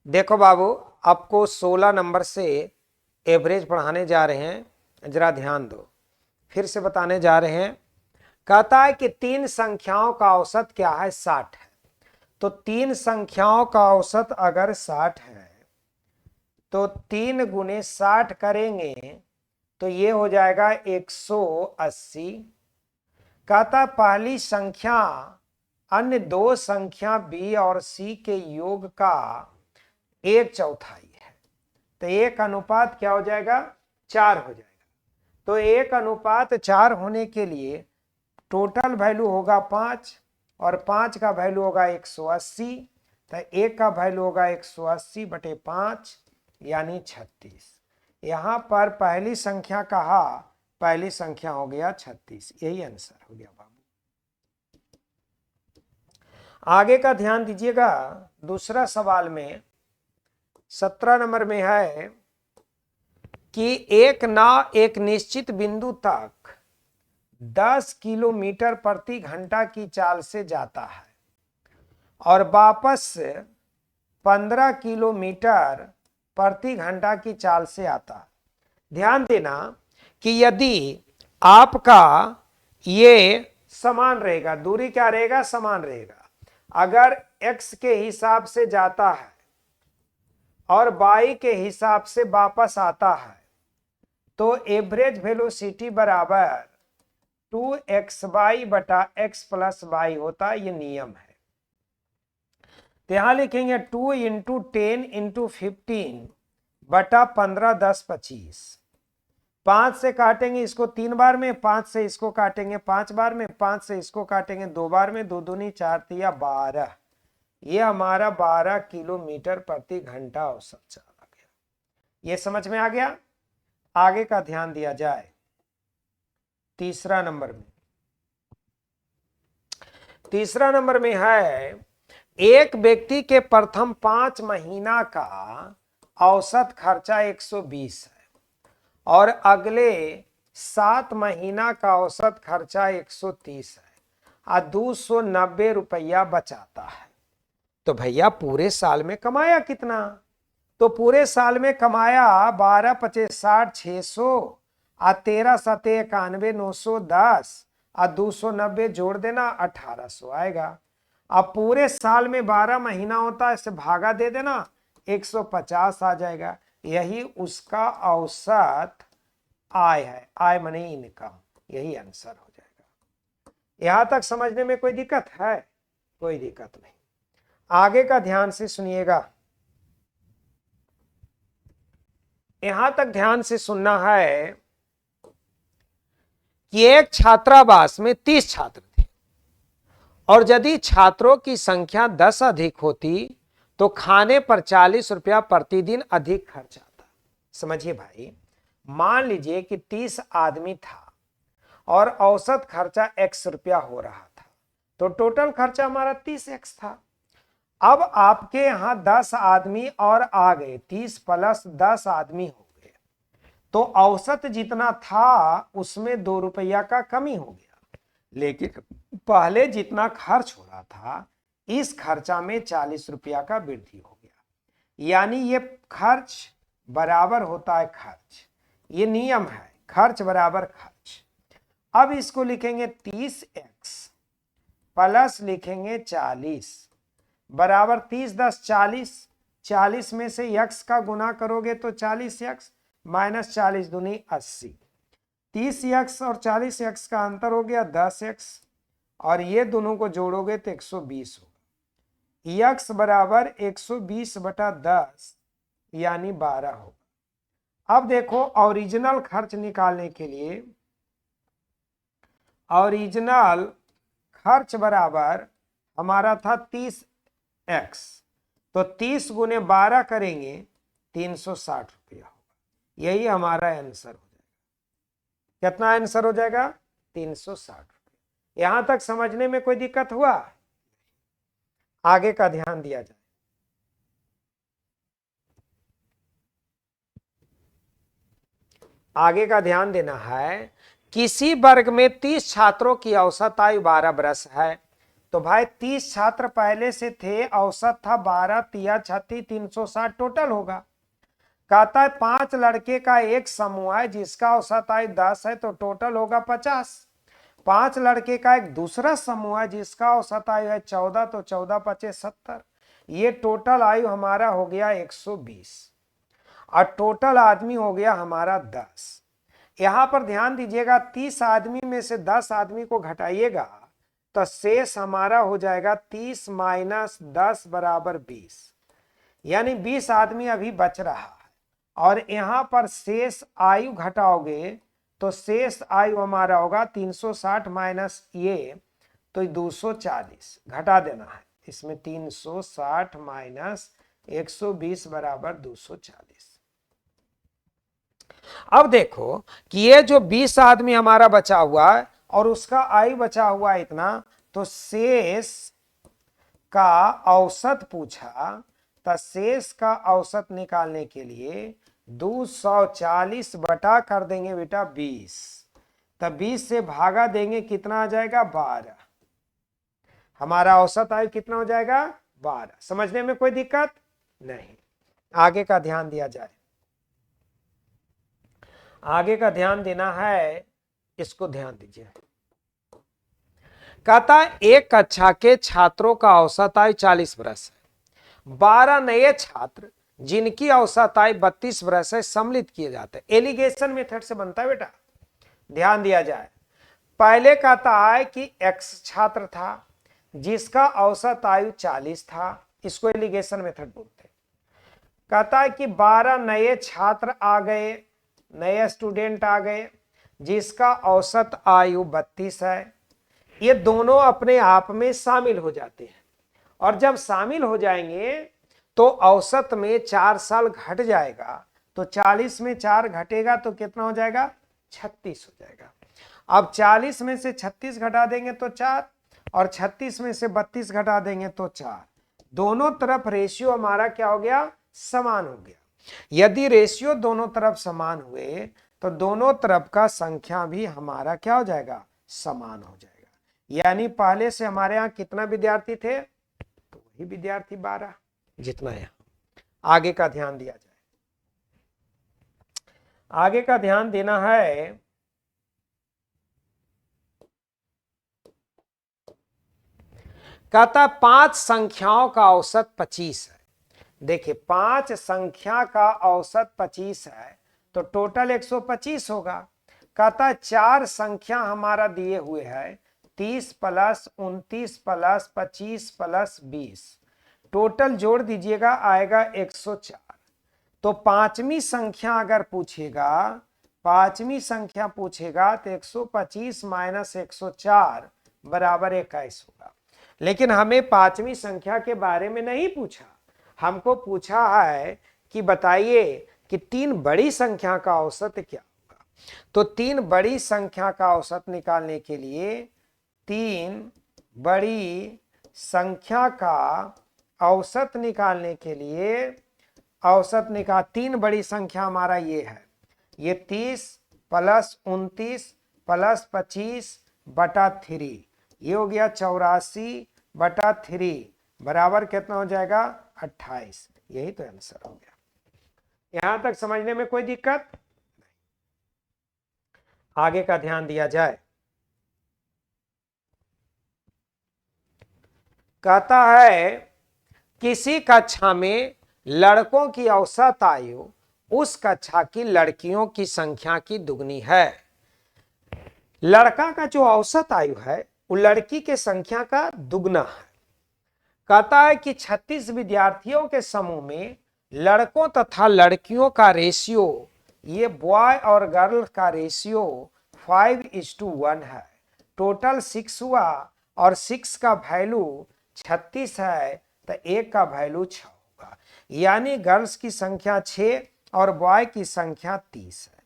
देखो बाबू, आपको 16 नंबर से एवरेज पढ़ाने जा रहे हैं, जरा ध्यान दो। फिर से बताने जा रहे हैं। कहता है कि तीन संख्याओं का औसत क्या है? 60 है। तो तीन संख्याओं का औसत अगर 60 है तो 3 गुने 60 करेंगे तो ये हो जाएगा 180। कहता पहली संख्या अन्य दो संख्या बी और सी के योग का 1/4 है। तो 1 अनुपात क्या हो जाएगा? 4 हो जाएगा। तो 1 अनुपात 4 होने के लिए टोटल वैल्यू होगा 5 और 5 का वैल्यू होगा 180। तो 1 का वैल्यू होगा 180/5 यानी 36। यहां पर पहली संख्या कहा, पहली संख्या हो गया 36। यही आंसर हो गया बाबू। आगे का ध्यान दीजिएगा। दूसरा सवाल में 17 नंबर में है कि एक नाव एक निश्चित बिंदु तक 10 किलोमीटर प्रति घंटा की चाल से जाता है और वापस 15 किलोमीटर प्रति घंटा की चाल से आता है। ध्यान देना कि यदि आपका ये समान रहेगा, दूरी क्या रहेगा? समान रहेगा। अगर x के हिसाब से जाता है और y के हिसाब से वापस आता है तो एवरेज वेलोसिटी बराबर 2xy/x + y होता है। ये नियम है। तो यहां लिखेंगे 2 × 10 × 15/15 10 25। 5 से काटेंगे इसको 3 बार में, 5 से इसको काटेंगे 5 बार में, 5 से इसको काटेंगे 2 बार में, 2 दूनी 4 तिया 12। ये हमारा 12 किलोमीटर प्रति घंटा औसत चला गया। ये समझ में आ गया। आगे का ध्यान दिया जाए। तीसरा नंबर में है एक व्यक्ति के प्रथम 5 महीना का औसत खर्चा 120 है और अगले 7 महीना का औसत खर्चा 130 है और 290 रुपया बचाता है। तो भैया पूरे साल में कमाया कितना? तो पूरे साल में कमाया 12 × 5 = 60 600 और 13 × 7 = 91 910 और 290 जोड़ देना 1800 आएगा। अब पूरे साल में 12 महीना होता है, इससे भागा दे देना 150 आ जाएगा। यही उसका औसत आय है। आय माने इनकम। यही आंसर हो जाएगा। यहां तक समझने में कोई दिक्कत है? कोई दिक्कत नहीं। आगे का ध्यान से सुनिएगा। यहां तक ध्यान से सुनना है कि एक छात्रावास में 30 छात्र थे और यदि छात्रों की संख्या 10 अधिक होती तो खाने पर 40 रुपया प्रतिदिन अधिक खर्च आता। समझिए भाई, मान लीजिए कि 30 आदमी था और औसत खर्चा x रुपया हो रहा था, तो टोटल खर्चा हमारा 30x था। अब आपके यहां 10 आदमी और आ गए, 30 + 10 आदमी हो गए, तो औसत जितना था उसमें 2 रुपया का कमी हो गया। लेकिन पहले जितना खर्च हो रहा था इस खर्चा में 40 रुपया का वृद्धि हो गया। यानी ये खर्च बराबर होता है खर्च। ये नियम है, खर्च बराबर खर्च। अब इसको लिखेंगे 30x प्लस लिखेंगे 40 बराबर 30 × 10 = 40। 40 में से x का गुना करोगे तो 40x माइनस 40 दूनी 80। 30x और 40x का अंतर हो गया 10x और ये दोनों को जोड़ोगे तो 120 होगा। x बराबर 120/10 यानी 12 होगा। अब देखो ओरिजिनल खर्च निकालने के लिए ओरिजिनल खर्च बराबर हमारा था 30x, तो 30 × 12 करेंगे 360 रुपया होगा। यही हमारा आंसर हो जाएगा। कितना आंसर हो जाएगा? 360 रुपया। यहां तक समझने में कोई दिक्कत हुआ? आगे का ध्यान दिया जाए। आगे का ध्यान देना है। किसी वर्ग में 30 छात्रों की औसत आयु 12 वर्ष है तो भाई 30 छात्र पहले से थे, औसत था 12, 36, 360 टोटल होगा। कहता है 5 लड़के का एक समूह है जिसका औसत आयु 10 है, तो टोटल होगा 50। 5 लड़के का एक दूसरा समूह है जिसका औसत आयु है 14, तो 14 पचे 70। ये टोटल आयु हमारा हो गया 120 और टोटल आदमी हो गया हमारा 10। यहां पर ध्यान दीजिएगा, 30 आदमी में से 10 आदमी को घटाइएगा तो शेष हमारा हो जाएगा 30 माइनस 10 बराबर 20, यानी 20 आदमी अभी बच रहा है। और यहां पर शेष आयु घटाओगे तो शेष आयु हमारा होगा 360 माइनस ये, तो 240 घटा देना है इसमें। 360 माइनस 120 बराबर 240। अब देखो कि ये जो 20 आदमी हमारा बचा हुआ है और उसका आयु बचा हुआ है इतना, तो शेष का औसत पूछा, तो शेष का औसत निकालने के लिए 240 बटा कर देंगे बेटा 20, तब 20 से भागा देंगे, कितना आ जाएगा 12। हमारा औसत आयु कितना हो जाएगा 12। समझने में कोई दिक्कत नहीं। आगे का ध्यान दिया जाए, आगे का ध्यान देना है, इसको ध्यान दीजिए। कहता एक कक्षा के छात्रों का औसत आयु 40 वर्ष है। 12 नए छात्र जिनकी औसत आयु 32 वर्ष है सम्मिलित किए जाते हैं। एलिगेशन मेथड से बनता है बेटा, ध्यान दिया जाए। पहले कहता है कि एक्स छात्र था जिसका औसत आयु 40 था, इसको एलिगेशन मेथड बोलते हैं। कहता है कि 12 नए छात्र आ गए, नए स्टूडेंट आ गए जिसका औसत आयु 32 है। ये दोनों अपने आप में शामिल हो जाते हैं और जब शामिल हो जाएंगे तो औसत में 4 साल घट जाएगा, तो 40 में 4 घटेगा तो कितना हो जाएगा 36 हो जाएगा। अब 40 में से 36 घटा देंगे तो 4, और 36 में से 32 घटा देंगे तो 4। दोनों तरफ रेशियो हमारा क्या हो गया समान हो गया। यदि रेशियो दोनों तरफ समान हुए तो दोनों तरफ का संख्या भी हमारा क्या हो जाएगा समान हो जाएगा। यानी पहले से हमारे यहाँ कितना विद्यार्थी थे, तो वही विद्यार्थी 12 जितना है। आगे का ध्यान दिया जाए, आगे का ध्यान देना है। कहता 5 संख्याओं का औसत 25 है। देखिए 5 संख्या का औसत 25 है तो टोटल 125 होगा। कहता 4 संख्या हमारा दिए हुए है 30 प्लस 29 प्लस 25 प्लस 20, टोटल जोड़ दीजिएगा आएगा 104। तो पांचवी संख्या अगर पूछेगा, पांचवी संख्या पूछेगा तो 125 माइनस 104 बराबर 21 होगा। लेकिन हमें पांचवी संख्या के बारे में नहीं पूछा, हमको पूछा है कि बताइए कि 3 बड़ी संख्या का औसत क्या होगा। तो 3 बड़ी संख्या का औसत निकालने के लिए 3 बड़ी संख्या का औसत निकालने के लिए औसत निकाल 3 बड़ी संख्या हमारा ये है, ये 30 प्लस 29 प्लस 25 बटा 3, ये हो गया 84 बटा 3 बराबर कितना हो जाएगा 28। यही तो आंसर हो गया। यहां तक समझने में कोई दिक्कत नहीं। आगे का ध्यान दिया जाए। कहता है किसी कक्षा में लड़कों की औसत आयु उस कक्षा की लड़कियों की संख्या की दुगनी है। लड़का का जो औसत आयु है वो लड़की के संख्या का दुगना है। कहता है कि 36 विद्यार्थियों के समूह में लड़कों तथा लड़कियों का रेशियो, ये बॉय और गर्ल का रेशियो 5:1 है। टोटल 6 हुआ और 6 का वैल्यू 36 है तो 1 का वैल्यू 6 होगा। यानी गर्ल्स की संख्या 6 और बॉय की संख्या 30 है।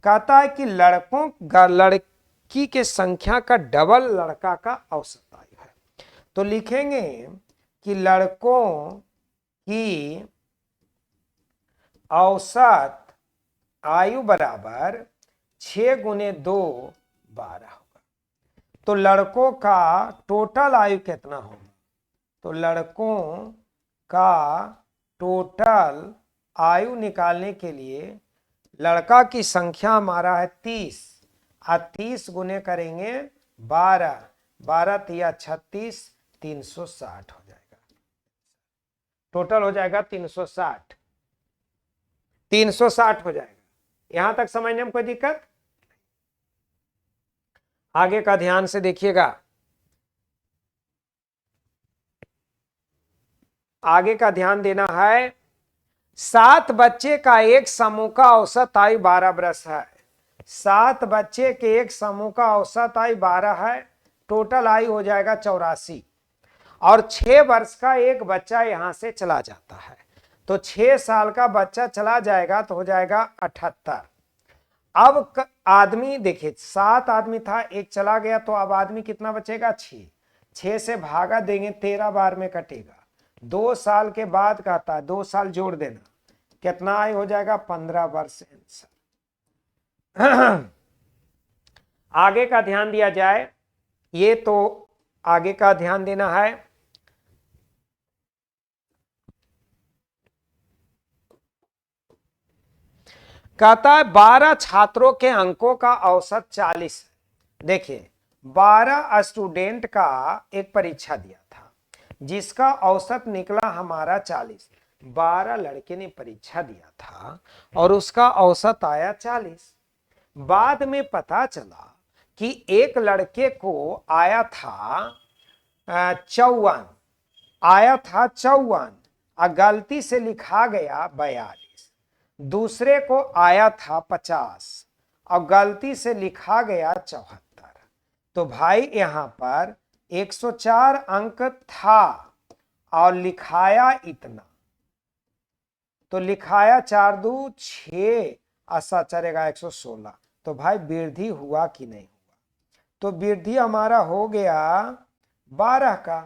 कहता है कि लड़की के संख्या का डबल लड़का का औसत आयु है। तो लिखेंगे कि लड़कों की औसत आयु बराबर 6 गुने 2 12 होगा। तो लड़कों का टोटल आयु कितना होगा? तो लड़कों का टोटल आयु निकालने के लिए लड़का की संख्या हमारा है 30, और 30 गुने करेंगे 12, 12 तिया 36, 360 हो जाएगा। टोटल हो जाएगा 360, 360 हो जाएगा। यहां तक समझने में कोई दिक्कत? आगे का ध्यान से देखिएगा। आगे का ध्यान देना है। 7 बच्चे का एक समूह का औसत आयु 12 वर्ष है। 7 बच्चे के एक समूह का औसत आयु 12 है। टोटल आयु हो जाएगा 84, और 6 वर्ष का एक बच्चा यहां से चला जाता है, तो 6 साल का बच्चा चला जाएगा तो हो जाएगा 78। अब आदमी देखिए 7 आदमी था, एक चला गया, तो अब आदमी कितना बचेगा? 6। 6 से भागा देंगे, 13 बार में कटेगा। 2 साल के बाद कहता है 2 साल जोड़ देना, कितना आयु हो जाएगा? 15 वर्ष आंसर। आगे का ध्यान दिया जाए, ये तो आगे का ध्यान देना है। कहता है 12 छात्रों के अंकों का औसत 40। देखिए 12 स्टूडेंट का एक परीक्षा दिया था जिसका औसत निकला हमारा 40। 12 लड़के ने परीक्षा दिया था और उसका औसत आया 40। बाद में पता चला कि एक लड़के को आया था 54, आया था 54 और गलती से लिखा गया 42। दूसरे को आया था 50 और गलती से लिखा गया 74। तो भाई यहां पर 104 अंक था और लिखाया इतना, तो लिखाया 4 2 6 ऐसा चलेगा 116। तो भाई वृद्धि हुआ कि नहीं हुआ? तो वृद्धि हमारा हो गया 12 का।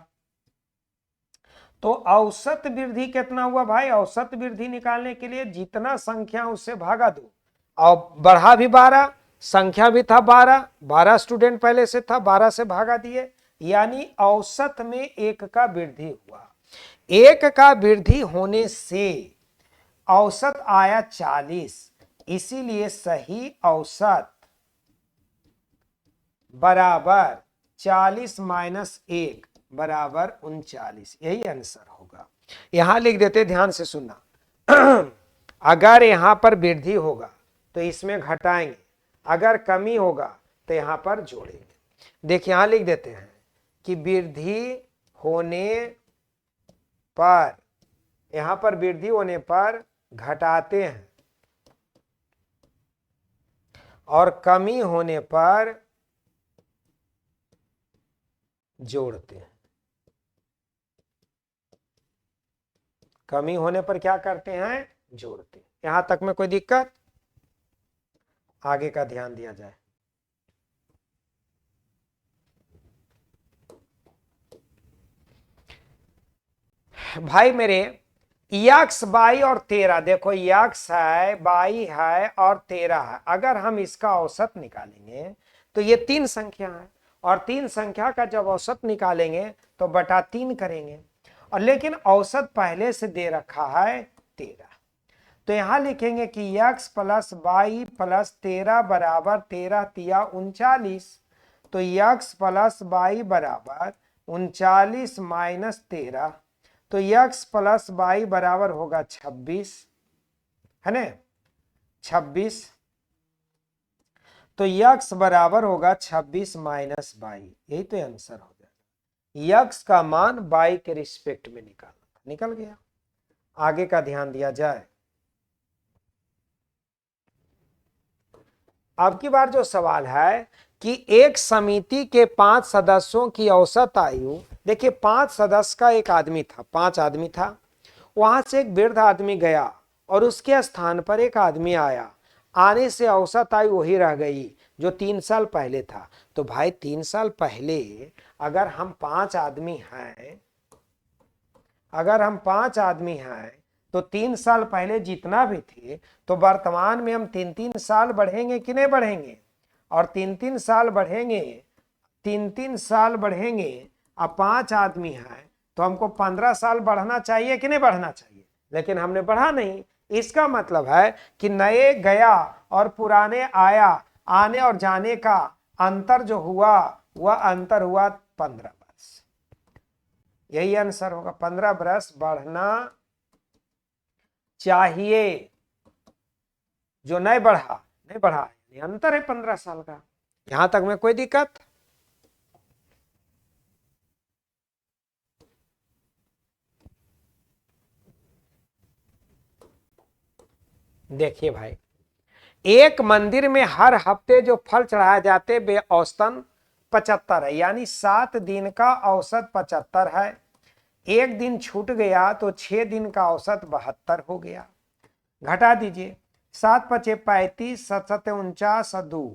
तो औसत वृद्धि कितना हुआ भाई? औसत वृद्धि निकालने के लिए जितना संख्या उससे भागा दो, और बढ़ा भी 12, संख्या भी था 12, 12 स्टूडेंट पहले से था, 12 से भागा दिए, यानी औसत में 1 का वृद्धि हुआ। 1 का वृद्धि होने से औसत आया 40, इसीलिए सही औसत बराबर 40 माइनस 1 बराबर 39। यही आंसर होगा। यहां लिख देते, ध्यान से सुनना। अगर यहां पर वृद्धि होगा तो इसमें घटाएंगे, अगर कमी होगा तो यहां पर जोड़ेंगे। देखिए यहां लिख देते हैं कि वृद्धि होने पर, यहां पर वृद्धि होने पर घटाते हैं और कमी होने पर जोड़ते हैं। कमी होने पर क्या करते हैं? जोड़ते हैं। यहां तक में कोई दिक्कत? आगे का ध्यान दिया जाए। भाई मेरे यक्स, बाई और 13, देखो यक्स है, बाई है और 13 है। अगर हम इसका औसत निकालेंगे तो ये 3 संख्या है, और 3 संख्या का जब औसत निकालेंगे तो बटा 3 करेंगे, और लेकिन औसत पहले से दे रखा है 13। तो यहां लिखेंगे कि यक्स प्लस बाई प्लस 13 बराबर 13 तिया 39। तो यक्स प्लस बाई बराबर 39 माइनस 13, तो यक्स प्लस बाई बराबर होगा 26, है ना? 26। तो यक्स बराबर होगा 26 माइनस बाई, यही तो आंसर हो जाएगा। यक्स का मान बाई के रिस्पेक्ट में निकल गया। आगे का ध्यान दिया जाए। अब की बार जो सवाल है कि एक समिति के 5 सदस्यों की औसत आयु, देखिए 5 सदस्य का एक आदमी था, 5 आदमी था, वहां से एक वृद्ध आदमी गया और उसके स्थान पर एक आदमी आया, आने से औसत आयु वही रह गई जो 3 साल पहले था। तो भाई 3 साल पहले अगर हम 5 आदमी हैं, अगर हम 5 आदमी हैं तो 3 साल पहले जितना भी थे, तो वर्तमान में हम 3-3 साल बढ़ेंगे कि नहीं बढ़ेंगे? और 3-3 साल बढ़ेंगे, 3 साल बढ़ेंगे, अब 5 आदमी हैं तो हमको 15 साल बढ़ना चाहिए कि नहीं बढ़ना चाहिए, लेकिन हमने बढ़ा नहीं। इसका मतलब है कि नए गया और पुराने आया, आने और जाने का अंतर जो हुआ वह अंतर हुआ 15 वर्ष। यही आंसर होगा, 15 वर्ष बढ़ना चाहिए, जो नहीं बढ़ा, नहीं बढ़ा, अंतर है 15 साल का। यहां तक में कोई दिक्कत? देखिए भाई, एक मंदिर में हर हफ्ते जो फल चढ़ाए जाते वे औसतन 75 है, यानी 7 दिन का औसत 75 है। एक दिन छूट गया तो 6 दिन का औसत 72 हो गया। घटा दीजिए, 7 पचे 35, 7 सते 49, 2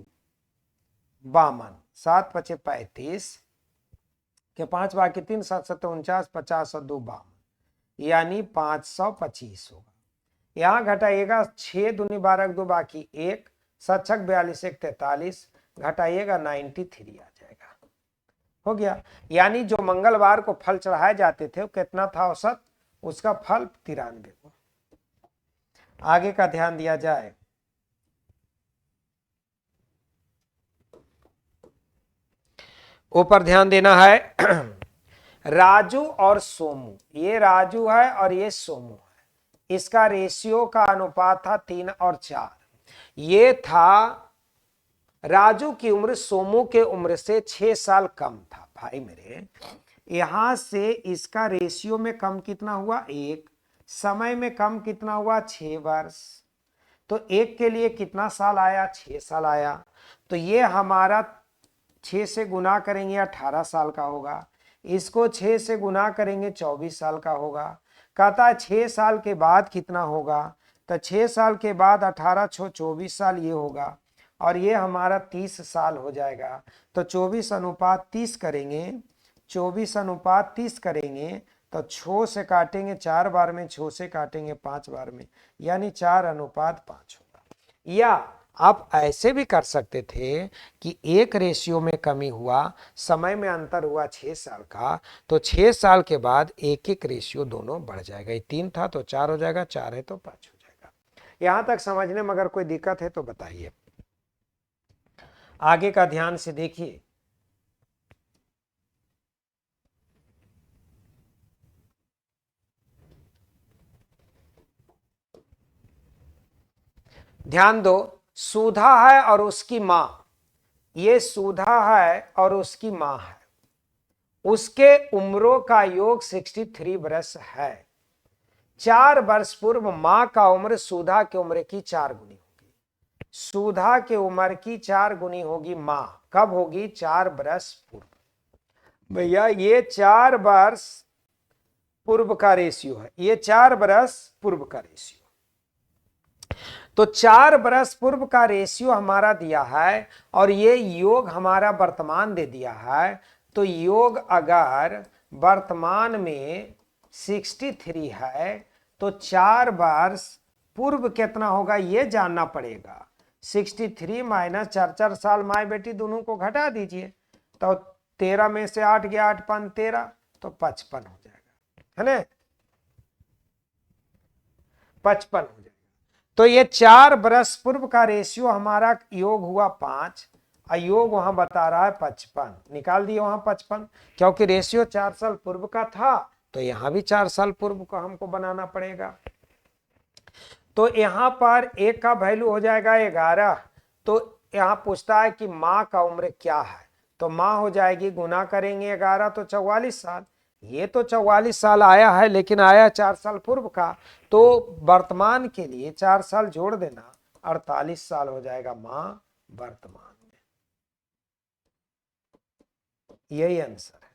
52, 7 पचे 35 के 5 बाकी 3, 7 सते 49, 50 और 2 52, यानी 525 होगा। यहां घटाइएगा, 6 दूनी 12, 2 बाकी 1, 7 छक 42, 1 43, घटाइएगा 93 आ जाएगा, हो गया। यानी जो मंगलवार को फल चढ़ाए जाते थे वो कितना था औसत, उसका फल 93 को। आगे का ध्यान दिया जाए, ऊपर ध्यान देना है। राजू और सोमू, ये राजू है और ये सोमू है, इसका रेशियो का अनुपात था 3 और 4। ये था, राजू की उम्र सोमू के उम्र से 6 साल कम था। भाई मेरे, यहां से इसका रेशियो में कम कितना हुआ 1, समय में कम कितना हुआ 6 वर्ष, तो एक के लिए कितना साल आया 6 साल आया। तो ये हमारा 6 से गुना करेंगे 18 साल का होगा, इसको 6 से गुना करेंगे 24 साल का होगा। कहता है 6 साल के बाद कितना होगा, तो 6 साल के बाद 18 6 24 साल ये होगा, और ये हमारा 30 साल हो जाएगा। तो 24 अनुपात 30 करेंगे, 24 अनुपात 30 करेंगे तो 6 से काटेंगे 4 बार में, 6 से काटेंगे 5 बार में, यानी 4 अनुपात 5 होगा। या आप ऐसे भी कर सकते थे कि एक रेशियो में कमी हुआ, समय में अंतर हुआ 6 साल का, तो 6 साल के बाद एक एक रेशियो दोनों बढ़ जाएगा। ये 3 था तो 4 हो जाएगा, 4 है तो 5 हो जाएगा। यहां तक समझने में अगर कोई दिक्कत है तो बताइए। आगे का ध्यान से देखिए, ध्यान दो, सुधा है और उसकी मां, ये सुधा है और उसकी मां है, उसके उम्रों का योग 63 वर्ष है। 4 वर्ष पूर्व मां का उम्र सुधा की उम्र की 4 गुनी होगी, सुधा के उम्र की 4 गुनी होगी मां, कब होगी 4 वर्ष पूर्व। भैया ये 4 वर्ष पूर्व का रेशियो है, ये 4 वर्ष पूर्व का रेशियो, तो 4 वर्ष पूर्व का रेशियो हमारा दिया है और ये योग हमारा वर्तमान दे दिया है। तो योग अगर वर्तमान में 63 है तो 4 वर्ष पूर्व कितना होगा ये जानना पड़ेगा। 63 माइनस 4 साल, माए बेटी दोनों को घटा दीजिए, तो 13 में से 8 गया, 8 5 13, तो 55 हो जाएगा, है ना, 55 हो जाएगा। तो ये 4 वर्ष पूर्व का रेशियो हमारा योग हुआ 5, योग वहां बता रहा है 55, निकाल दिए वहां 55, क्योंकि रेशियो 4 साल पूर्व का था तो यहां भी 4 साल पूर्व का हमको बनाना पड़ेगा। तो यहां पर एक का वैल्यू हो जाएगा 11, तो यहां पूछता है कि माँ का उम्र क्या है, तो माँ हो जाएगी, गुना करेंगे 11 तो 44 साल। ये तो 44 साल आया है लेकिन आया 4 साल पूर्व का, तो वर्तमान के लिए 4 साल जोड़ देना, 48 साल हो जाएगा माँ वर्तमान में। यही आंसर है।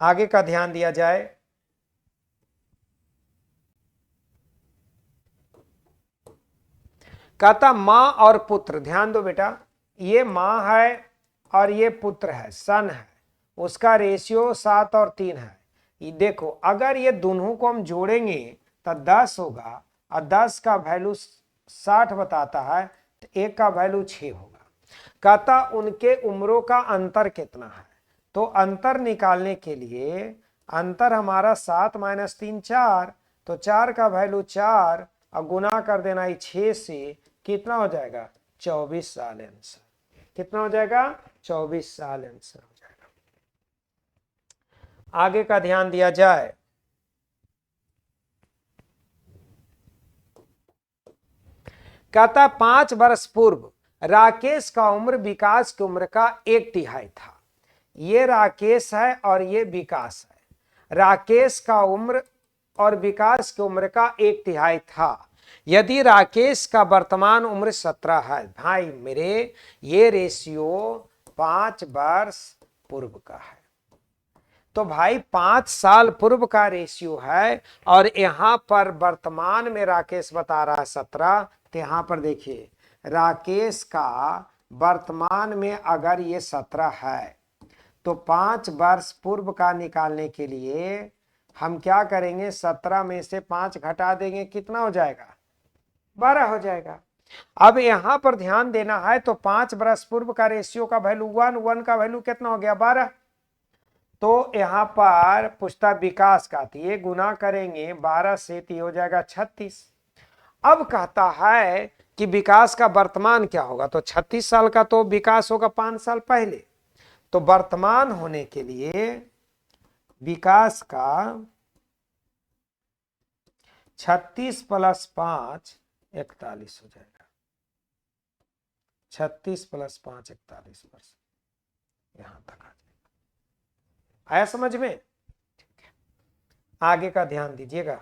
आगे का ध्यान दिया जाए, कहता माँ और पुत्र, ध्यान दो बेटा, ये माँ है और ये पुत्र है, सन है, उसका रेशियो 7 और 3 है। ये देखो अगर ये दोनों को हम जोड़ेंगे तो 10 होगा, और 10 का वैल्यू 60 बताता है, तो एक का वैल्यू 6 होगा। कहता उनके उम्रों का अंतर कितना है। तो अंतर निकालने के लिए अंतर हमारा 7 - 3 4, तो 4 का वैल्यू 4 और गुना कर देना 6 से, कितना हो जाएगा 24 साल आंसर। कितना हो जाएगा 24 साल आंसर हो जाएगा। आगे का ध्यान दिया जाए। कहता 5 वर्ष पूर्व राकेश का उम्र विकास की उम्र का 1/3 था। ये राकेश है और ये विकास है। राकेश का उम्र और विकास की उम्र का 1/3 था। यदि राकेश का वर्तमान उम्र 17 है, भाई मेरे ये रेशियो 5 वर्ष पूर्व का है। तो भाई 5 साल पूर्व का रेशियो है और यहां पर वर्तमान में राकेश बता रहा है 17। तो यहां पर देखिए राकेश का वर्तमान में अगर ये 17 है तो 5 वर्ष पूर्व का निकालने के लिए हम क्या करेंगे, 17 में से 5 घटा देंगे, कितना हो जाएगा 12 हो जाएगा। अब यहां पर ध्यान देना है, तो 5 वर्ष पूर्व का रेशियो का वैल्यू 1 का वैल्यू कितना हो गया 12। तो यहां पर पूछता विकास का, तो ये गुना करेंगे 12 से, तो हो जाएगा 36। अब कहता है कि विकास का वर्तमान क्या होगा, तो 36 साल का तो विकास होगा 5 साल पहले। तो वर्तमान होने के लिए विकास का 36 + 5 41 हो जाएगा। 36 + 5 41 वर्ष, यहां तक आ जाएगा। आया समझ में? ठीक है, आगे का ध्यान दीजिएगा।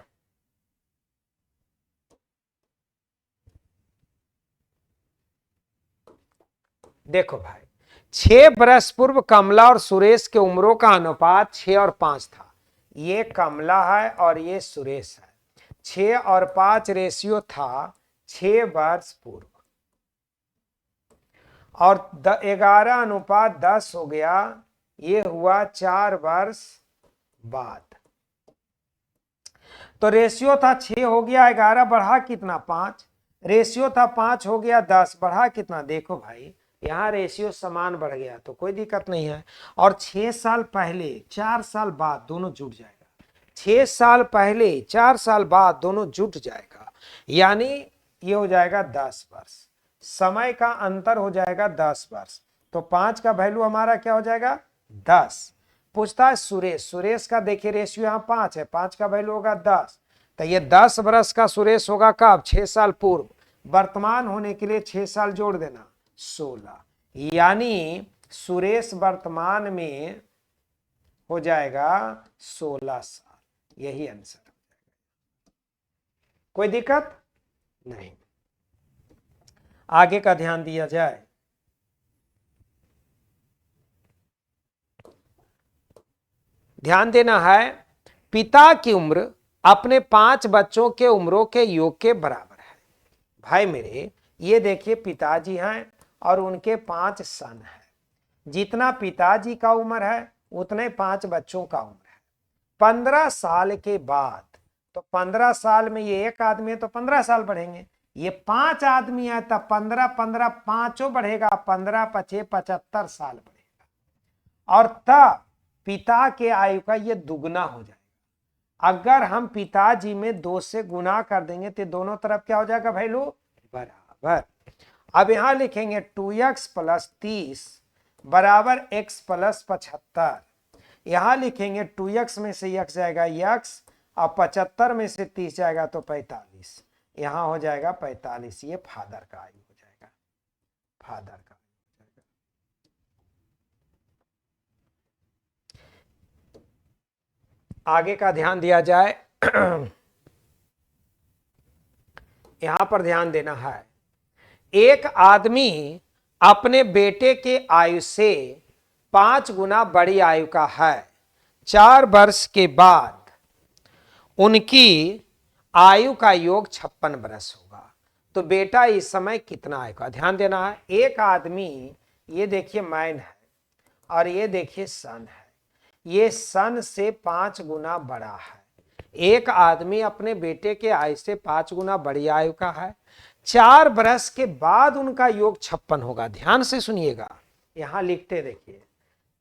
देखो भाई 6 वर्ष पूर्व कमला और सुरेश के उम्रों का अनुपात 6 और 5 था। ये कमला है और ये सुरेश है। 6 और 5 रेशियो था 6 वर्ष पूर्व, और 11:10 हो गया, ये हुआ 4 वर्ष बाद। तो रेशियो था 6 हो गया 11, बढ़ा कितना 5। रेशियो था 5 हो गया 10, बढ़ा कितना, देखो भाई यहाँ रेशियो समान बढ़ गया तो कोई दिक्कत नहीं है। और 6 साल पहले 4 साल बाद दोनों जुट जाएगा। 6 साल पहले 4 साल बाद दोनों जुट जाएगा, यानी ये हो जाएगा 10 वर्ष। समय का अंतर हो जाएगा 10 वर्ष। तो 5 का वैल्यू हमारा क्या हो जाएगा 10। पूछता है सुरेश का, देखिए रेशियो यहाँ 5 है, 5 का वैल्यू होगा 10। तो ये 10 वर्ष का सुरेश होगा कब, 6 साल पूर्व। वर्तमान होने के लिए 6 साल जोड़ देना 16, यानी सुरेश वर्तमान में हो जाएगा 16 साल। यही आंसर हो जाएगा। कोई दिक्कत नहीं। आगे का ध्यान दिया जाए। ध्यान देना है, पिता की उम्र अपने 5 बच्चों के उम्रों के योग के बराबर है। भाई मेरे ये देखिए पिताजी हैं और उनके 5 सन है। जितना पिताजी का उम्र है उतने 5 बच्चों का उम्र है। 15 साल के बाद, तो 15 साल में ये एक आदमी है तो 15 साल बढ़ेंगे। ये 5 आदमी है तब 15 15 पांचों बढ़ेगा, 15 × 5 = 75 साल बढ़ेगा। और तब पिता के आयु का ये दुगना हो जाएगा। अगर हम पिताजी में 2 से गुना कर देंगे तो दोनों तरफ क्या हो जाएगा वैल्यू बराबर। अब यहां लिखेंगे 2x + 30 बराबर x + 75। यहां लिखेंगे 2x में से x जाएगा x और 75 में से 30 जाएगा तो 45। यहां हो जाएगा 45। ये फादर का आयु हो जाएगा, फादर का। आगे का ध्यान दिया जाए। यहां पर ध्यान देना है, एक आदमी अपने बेटे के आयु से 5 गुना बड़ी आयु का है। 4 वर्ष के बाद उनकी आयु का योग 56 वर्ष होगा। तो बेटा इस समय कितना आएगा, ध्यान देना है। एक आदमी, ये देखिए मैन है और ये देखिए सन है, ये सन से 5 गुना बड़ा है। एक आदमी अपने बेटे के आयु से 5 गुना बड़ी आयु का है, 4 बरस के बाद उनका योग 56 होगा। ध्यान से सुनिएगा, यहां लिखते देखिए,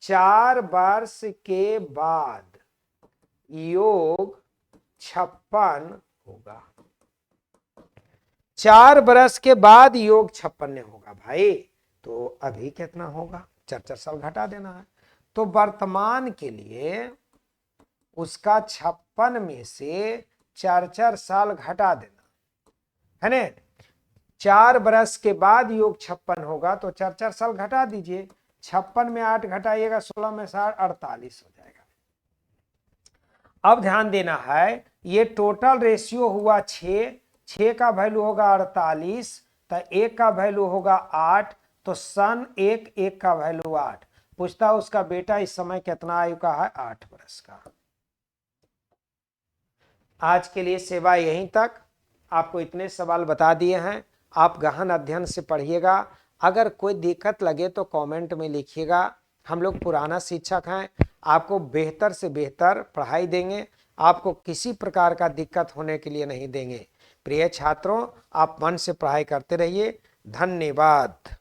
4 वर्ष के बाद योग 56 होगा। 4 बरस के बाद योग 56 होगा भाई। तो अभी कितना होगा, 4 साल घटा देना है। तो वर्तमान के लिए उसका 56 में से 4 साल घटा देना है ना। 4 बरस के बाद योग 56 होगा तो 4 साल घटा दीजिए। 56 में 8 घटाइएगा, 16 में 60, 48 हो जाएगा। अब ध्यान देना है, ये टोटल रेशियो हुआ 6 का वैल्यू होगा 48, तो 1 का वैल्यू होगा 8, तो सन 1 का वैल्यू 8। पूछता उसका बेटा इस समय कितना आयु का है, 8 बरस का। आज के लिए सेवा यहीं तक। आपको इतने सवाल बता दिए हैं, आप गहन अध्ययन से पढ़िएगा। अगर कोई दिक्कत लगे तो कमेंट में लिखिएगा। हम लोग पुराना शिक्षक हैं, आपको बेहतर से बेहतर पढ़ाई देंगे, आपको किसी प्रकार का दिक्कत होने के लिए नहीं देंगे। प्रिय छात्रों, आप मन से पढ़ाई करते रहिए। धन्यवाद।